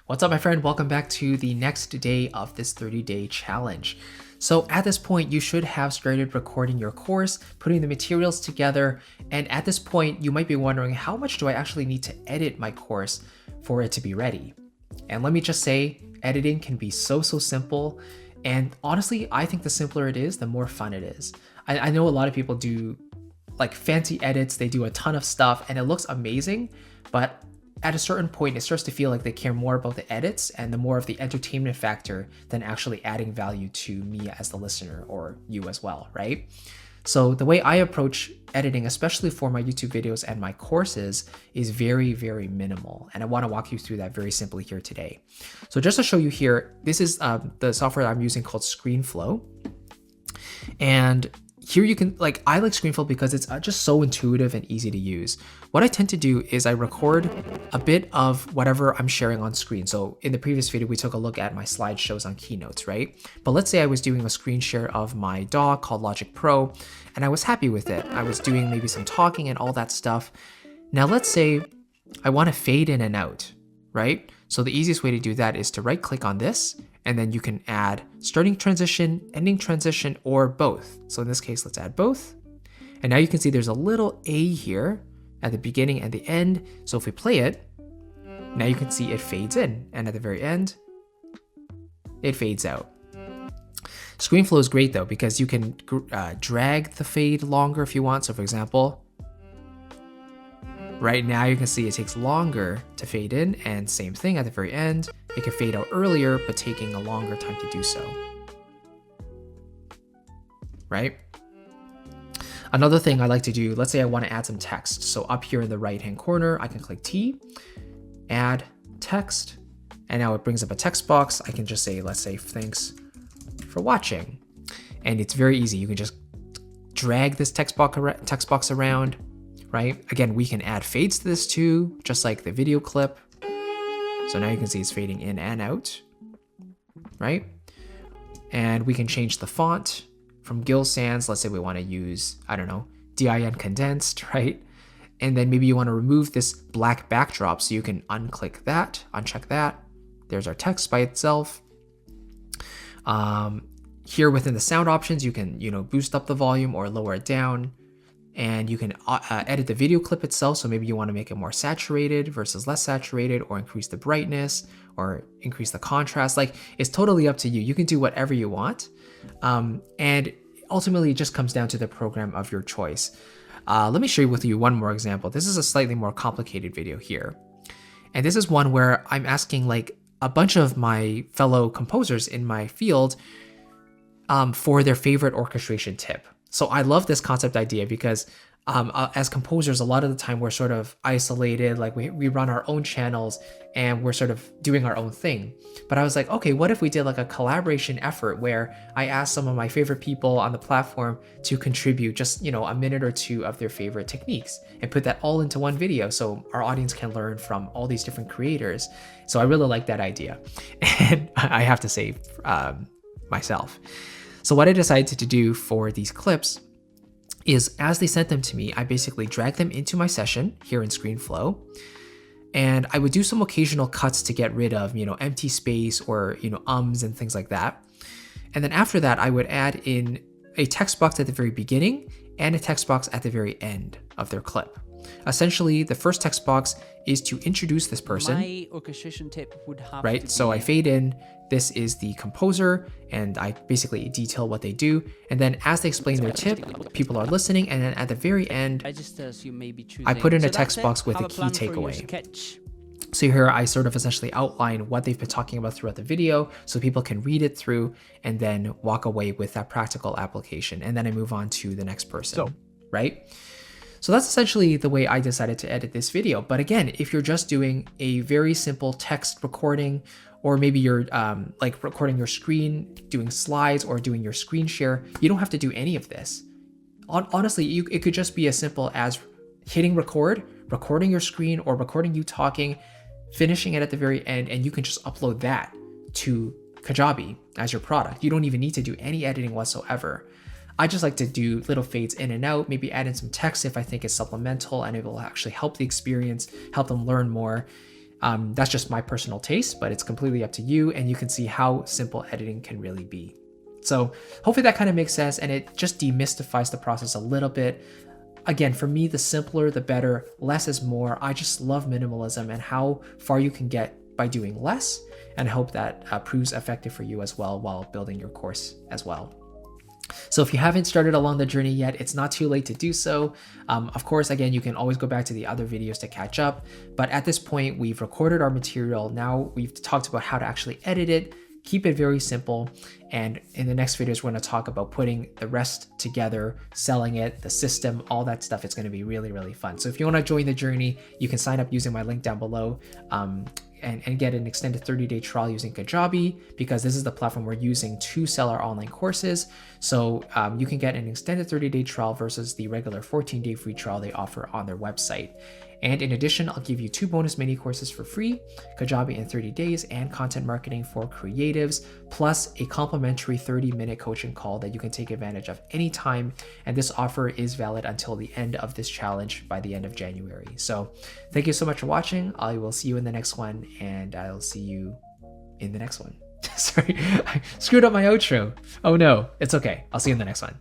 What's up, my friend? Welcome back to the next day of this 30-day challenge. So at this point, you should have started recording your course, putting the materials together, and at this point, you might be wondering, how much do I actually need to edit my course for it to be ready? And let me just say, editing can be so simple, and honestly, I think the simpler it is, the more fun it is. I know a lot of people do like fancy edits, they do a ton of stuff, and it looks amazing, but at a certain point, it starts to feel like they care more about the edits and the more of the entertainment factor than actually adding value to me as the listener or you as well, right? So the way I approach editing, especially for my YouTube videos and my courses, is very minimal. And I want to walk you through that very simply here today. So just to show you here, this is the software I'm using called ScreenFlow. And here you can, I like ScreenFlow because it's just so intuitive and easy to use. What I tend to do is I record a bit of whatever I'm sharing on screen. So in the previous video, we took a look at my slideshows on Keynotes, right? But let's say I was doing a screen share of my DAW called Logic Pro, and I was happy with it. I was doing maybe some talking and all that stuff. Now let's say I want to fade in and out, right? So the easiest way to do that is to right click on this, and then you can add starting transition, ending transition, or both. So in this case, let's add both. And now you can see there's a little A here at the beginning and the end. So if we play it, now you can see it fades in, and at the very end, it fades out. ScreenFlow is great though, because you can drag the fade longer if you want. So for example, right now you can see it takes longer to fade in, and same thing at the very end. It can fade out earlier, but taking a longer time to do so, right? Another thing I like to do, let's say I want to add some text. So up here in the right-hand corner, I can click T, add text, and now it brings up a text box. I can just say, let's say, thanks for watching. And it's very easy. You can just drag this text box around, right? Again, we can add fades to this too, just like the video clip. So now you can see it's fading in and out, right? And we can change the font from Gill Sans. Let's say we want to use, I don't know, DIN condensed, right? And then maybe you want to remove this black backdrop. So you can unclick that, uncheck that. There's our text by itself. Here within the sound options, you can, boost up the volume or lower it down. And you can edit the video clip itself. So maybe you want to make it more saturated versus less saturated, or increase the brightness or increase the contrast. It's totally up to you. You can do whatever you want. And ultimately it just comes down to the program of your choice. Let me share with you one more example. This is a slightly more complicated video here. And this is one where I'm asking a bunch of my fellow composers in my field for their favorite orchestration tip. So I love this concept idea because as composers, a lot of the time we're sort of isolated, we run our own channels and we're sort of doing our own thing. But I was like, okay, what if we did a collaboration effort where I asked some of my favorite people on the platform to contribute just, a minute or two of their favorite techniques and put that all into one video so our audience can learn from all these different creators. So I really like that idea. And I have to say myself. So what I decided to do for these clips is, as they sent them to me, I basically drag them into my session here in ScreenFlow, and I would do some occasional cuts to get rid of, empty space or, ums and things like that. And then after that, I would add in a text box at the very beginning and a text box at the very end of their clip. Essentially, the first text box is to introduce this person. My orchestration tip would have right? So I fade in, this is the composer, and I basically detail what they do. And then as they explain their tip, people are listening. And then at the very end, I put in a text box with a key takeaway. So here I sort of essentially outline what they've been talking about throughout the video so people can read it through and then walk away with that practical application. And then I move on to the next person, right? So that's essentially the way I decided to edit this video. But again, if you're just doing a very simple text recording, or maybe you're recording your screen, doing slides, or doing your screen share, you don't have to do any of this. Honestly, it could just be as simple as hitting record, recording your screen, or recording you talking, finishing it at the very end, and you can just upload that to Kajabi as your product. You don't even need to do any editing whatsoever. I just like to do little fades in and out, maybe add in some text if I think it's supplemental and it will actually help the experience, help them learn more. That's just my personal taste, but it's completely up to you, and you can see how simple editing can really be. So hopefully that kind of makes sense, and it just demystifies the process a little bit. Again, for me, the simpler, the better. Less is more. I just love minimalism and how far you can get by doing less, and hope that proves effective for you as well while building your course as well. So if you haven't started along the journey yet, it's not too late to do so. Of course, again, you can always go back to the other videos to catch up. But at this point, we've recorded our material. Now we've talked about how to actually edit it, keep it very simple. And in the next videos, we're going to talk about putting the rest together, selling it, the system, all that stuff. It's going to be really, really fun. So if you want to join the journey, you can sign up using my link down below. And get an extended 30-day trial using Kajabi, because this is the platform we're using to sell our online courses. So you can get an extended 30-day trial versus the regular 14-day free trial they offer on their website. And in addition, I'll give you 2 bonus mini courses for free, Kajabi in 30 days and content marketing for creatives, plus a complimentary 30-minute coaching call that you can take advantage of anytime. And this offer is valid until the end of this challenge by the end of January. So thank you so much for watching. I will see you in the next one, and I'll see you in the next one. Sorry, I screwed up my outro. Oh no, it's okay. I'll see you in the next one.